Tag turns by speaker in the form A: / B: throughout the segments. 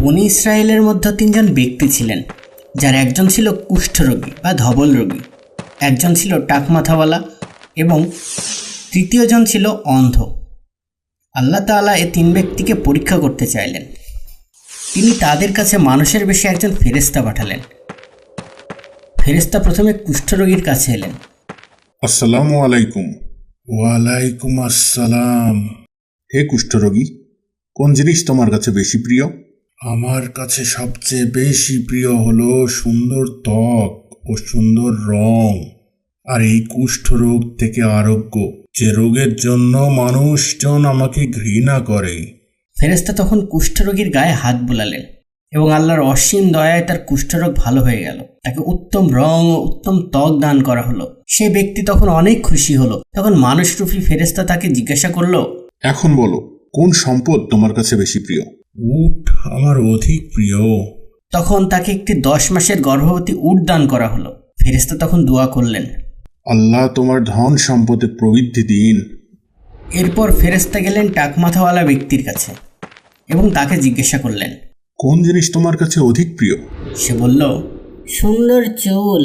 A: বনি ইসরায়েলের মধ্যে তিনজন ব্যক্তি ছিলেন, যার একজন ছিল কুষ্ঠরোগী বা ধবল রোগী, একজন ছিল টাকমাথাওয়ালা এবং তৃতীয়জন ছিল অন্ধ। আল্লাহ তাআলা এই তিন ব্যক্তিকে পরীক্ষা করতে চাইলেন। তিনি তাদের কাছে মানুষের বেশে একজন ফেরেশতা পাঠালেন। ফেরেশতা প্রথমে কুষ্ঠরোগীর কাছে এলেন।
B: আসসালামু আলাইকুম। ওয়ালাইকুম আসসালাম। হে কুষ্ঠরোগী, কোন জিনিস তোমার কাছে বেশি প্রিয়? আমার কাছে সবচেয়ে বেশি প্রিয় হলো সুন্দর ত্বক ও সুন্দর রং, আর এই কুষ্ঠরোগ থেকে আরোগ্য, যে রোগের জন্য মানুষজন আমাকে ঘৃণা করে।
A: ফেরেশতা তখন কুষ্ঠরোগীর গায়ে হাত বুলালেন এবং আল্লাহর অসীম দয়ায় তার কুষ্ঠরোগ ভালো হয়ে গেল। তাকে উত্তম রং ও উত্তম ত্বক দান করা হলো। সে ব্যক্তি তখন অনেক খুশি হলো। তখন মানুষরূপী ফেরেশতা তাকে জিজ্ঞাসা করলো,
B: এখন বলো, কোন সম্পদ তোমার কাছে বেশি প্রিয়? উট আমার অধিক প্রিয়।
A: তখন তাকে একটি 10 মাসের গর্ভবতী উট দান করা হলো। ফেরেশতা তখন দোয়া করলেন,
B: আল্লাহ তোমার ধন সম্পদে প্রবৃদ্ধি দিন।
A: এরপর ফেরেশতা গেলেন টাকমাথাওয়ালা ব্যক্তির কাছে এবং তাকে জিজ্ঞাসা করলেন,
B: কোন জিনিস তোমার কাছে অধিক প্রিয়?
A: সে বলল,
C: সুন্দর চুল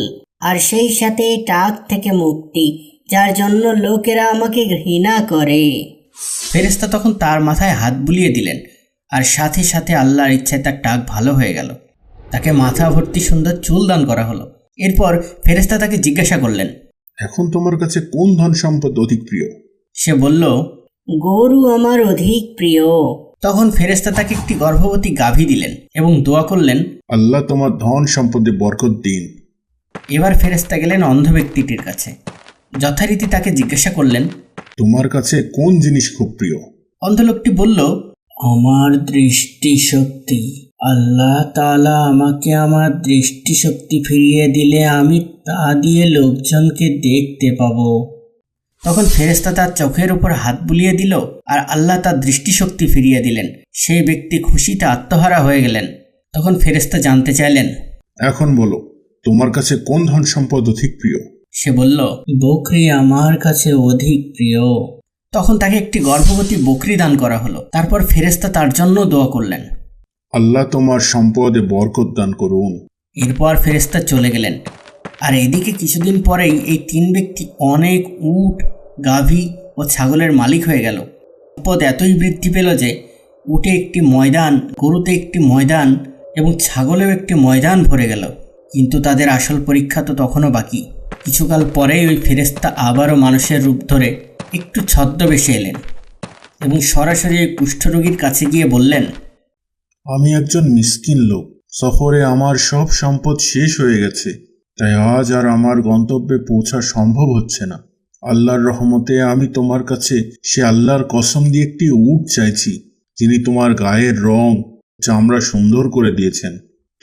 C: আর সেই সাথে টাক থেকে মুক্তি, যার জন্য লোকেরা আমাকে ঘৃণা করে।
A: ফেরেশতা তখন তার মাথায় হাত বুলিয়ে দিলেন, আর সাথে সাথে আল্লাহর ইচ্ছায় তার টাক ভালো হয়ে গেল। তাকে মাথা ভর্তি সুন্দর চুল দান করা হলো। এরপর ফেরেশতা তাকে জিজ্ঞাসা করলেন,
B: এখন তোমার কাছে কোন ধন সম্পদ অধিক প্রিয়?
A: সে বলল,
C: গরু আমার অধিক প্রিয়।
A: তখন ফেরেশতা তাকে একটি গর্ভবতী গাভী দিলেন এবং দোয়া করলেন,
B: আল্লাহ তোমার ধন সম্পদে বরকত দিন।
A: এবার ফেরেশতা গেলেন অন্ধ ব্যক্তিটির কাছে। যথারীতি তাকে জিজ্ঞাসা করলেন,
B: তোমার কাছে কোন জিনিস খুব প্রিয়?
A: অন্ধ লোকটি বলল, আমার দৃষ্টিশক্তি। আল্লাহ তাআলা আমাকে আমার দৃষ্টিশক্তি ফিরিয়ে দিলে আমি তা দিয়ে লোকজনকে দেখতে পাবো। তখন ফেরেশতা তার চোখের উপর হাত বুলিয়ে দিল আর আল্লাহ তার দৃষ্টিশক্তি ফিরিয়ে দিলেন। সেই ব্যক্তি খুশিতে আত্মহারা হয়ে গেলেন। তখন ফেরেশতা জানতে চাইলেন,
B: এখন বলো, তোমার কাছে কোন ধন সম্পদ অধিক প্রিয়?
A: সে বলল, বকরি আমার কাছে অধিক প্রিয়। তখন তাকে একটি গর্ভবতী বকরি দান করা হলো। তারপর ফেরেশতা তার জন্য দোয়া করলেন,
B: আল্লাহ তোমার সম্পদে বরকত দান করুন।
A: এরপর ফেরেশতা চলে গেলেন। আর এদিকে কিছুদিন পরেই এই তিন ব্যক্তি অনেক উট, গাভী ও ছাগলের মালিক হয়ে গেল। সম্পদ এতই বৃদ্ধি পেল যে উটে একটি ময়দান, গরুতে একটি ময়দান এবং ছাগলেও একটি ময়দান ভরে গেল। কিন্তু তাদের আসল পরীক্ষা তো তখনও বাকি। কিছুকাল পরেই ওই ফেরেশতা আবারও মানুষের রূপ ধরে একটু ছদ্মবেশে এলেন এবং সরাসরি ওই কুষ্ঠরোগীর কাছে গিয়ে বললেন,
B: আমি একজন মিসকিন লোক, সফরে আমার সব সম্পদ শেষ হয়ে গেছে, তাই আজ আর আমার গন্তব্যে পৌঁছা সম্ভব হচ্ছে না। আল্লাহর রহমতে আমি তোমার কাছে সে আল্লাহর কসম দিয়ে একটি উট চাইছি, যিনি তোমার গায়ের রং, চামড়া সুন্দর করে দিয়েছেন।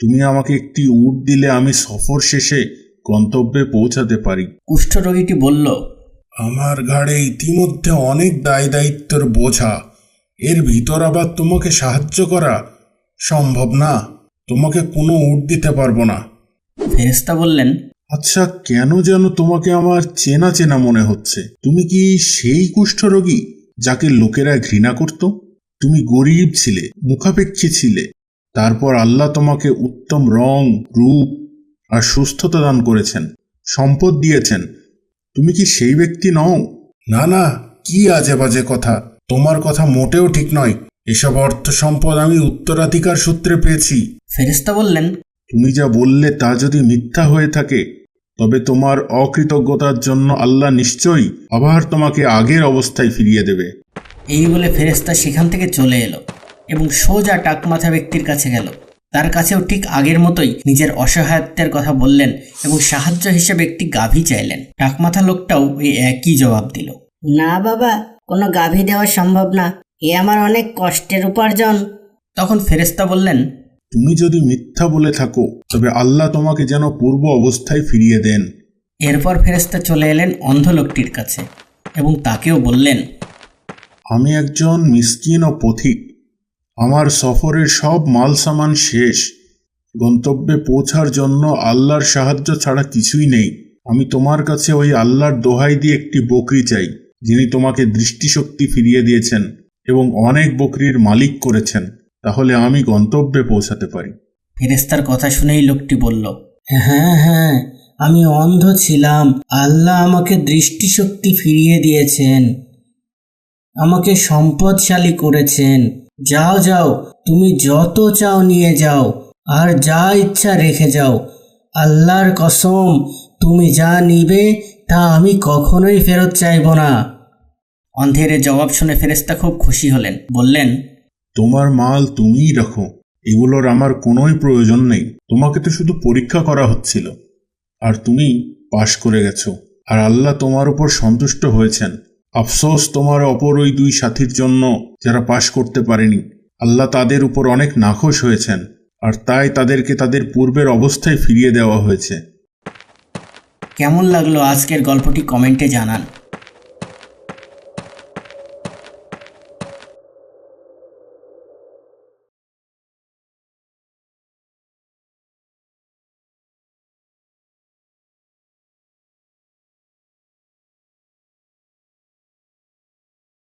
B: তুমি আমাকে একটি উট দিলে আমি সফর শেষে গন্তব্যে পৌঁছাতে পারি।
A: কুষ্ঠরোগীটি বলল,
B: আমার ঘাড়ে ইতিমধ্যে অনেক দায় দায়িত্বের বোঝা, এর ভিতর আবার তোমাকে সাহায্য করা সম্ভব না। তোমাকে কোনো উট দিতে পারবো না।
A: ফেরেশতা বললেন,
B: আচ্ছা, কেন যেন তোমাকে আমার চেনা চেনা মনে হচ্ছে। তুমি কি সেই কুষ্ঠরোগী যাকে লোকেরা ঘৃণা করত? তুমি গরিব ছিলে, মুখাপেক্ষী ছিলে, তারপর আল্লাহ তোমাকে উত্তম রং, রূপ আর সুস্থতা দান করেছেন, সম্পদ দিয়েছেন। তুমি কি সেই ব্যক্তি নও? না না, কি আজে বাজে কথা। তোমার কথা মোটেও ঠিক নয়। এসব অর্থ সম্পদ আমি উত্তরাধিকার সূত্রে পেয়েছি।
A: ফেরেশতা বললেন,
B: তুমি যা বললে তা যদি মিথ্যা হয়ে থাকে, তবে তোমার অকৃতজ্ঞতার জন্য আল্লাহ নিশ্চয়ই আবার তোমাকে আগের অবস্থায় ফিরিয়ে দেবে।
A: এই বলে ফেরেশতা সেখান থেকে চলে এলো এবং সোজা টাকমাথা ব্যক্তির কাছে গেল। তার কাছেও ঠিক আগের মতোই নিজের অসহায়ত্বের কথা বললেন এবং সাহায্য হিসেবে একটি গাভী চাইলেন। টাকমাথা লোকটাও এই একই জবাব দিল।
C: না বাবা, কোনো গাভী দেওয়া সম্ভব না, এ আমার অনেক কষ্টের উপার্জন।
A: তখন ফেরেশতা বললেন,
B: তুমি যদি মিথ্যা বলে থাকো, তবে আল্লাহ তোমাকে যেন পূর্ব অবস্থায় ফিরিয়ে দেন।
A: এরপর ফেরেশতা চলে এলেন অন্ধ লোকটির কাছে এবং তাকেও বললেন,
B: আমি একজন মিসকিন ও পথিক। আমার সফরের সব মাল সামান শেষ। গন্তব্যে পৌঁছার জন্য আল্লাহর সাহায্য ছাড়া কিছুই নেই। আমি তোমার কাছে ওই আল্লাহর দোহাই দিয়ে একটি বকরি চাই, যিনি তোমাকে দৃষ্টিশক্তি ফিরিয়ে দিয়েছেন এবং অনেক বকরির মালিক করেছেন। তাহলে আমি গন্তব্যে পৌঁছাতে পারি।
A: ফেরেশতার কথা শুনেই লোকটি বলল, হ্যাঁ হ্যাঁ, আমি অন্ধ ছিলাম, আল্লাহ আমাকে দৃষ্টিশক্তি ফিরিয়ে দিয়েছেন, আমাকে সম্পদশালী করেছেন। যাও যাও, তুমি যত চাও নিয়ে যাও, আর যা ইচ্ছা রেখে যাও। আল্লাহর কসম, তুমি যা নিবে তা আমি কখনোই ফেরত চাইব না। অন্ধের এ জবাব শুনে ফেরেশতা খুব খুশি হলেন, বললেন,
B: তোমার মাল তুমিই রাখো, এগুলোর আমার কোনোই প্রয়োজন নেই। তোমাকে তো শুধু পরীক্ষা করা হচ্ছিল, আর তুমি পাশ করে গেছো, আর আল্লাহ তোমার উপর সন্তুষ্ট হয়েছেন। আফসোস তোমার অপর ওই 2 সাথীর জন্য যারা পাশ করতে পারেনি। আল্লাহ তাদের উপর অনেক নাখোশ হয়েছেন, আর তাই তাদেরকে তাদের পূর্বের অবস্থায় ফিরিয়ে দেওয়া হয়েছে।
A: কেমন লাগলো আজকের গল্পটি কমেন্টে জানান।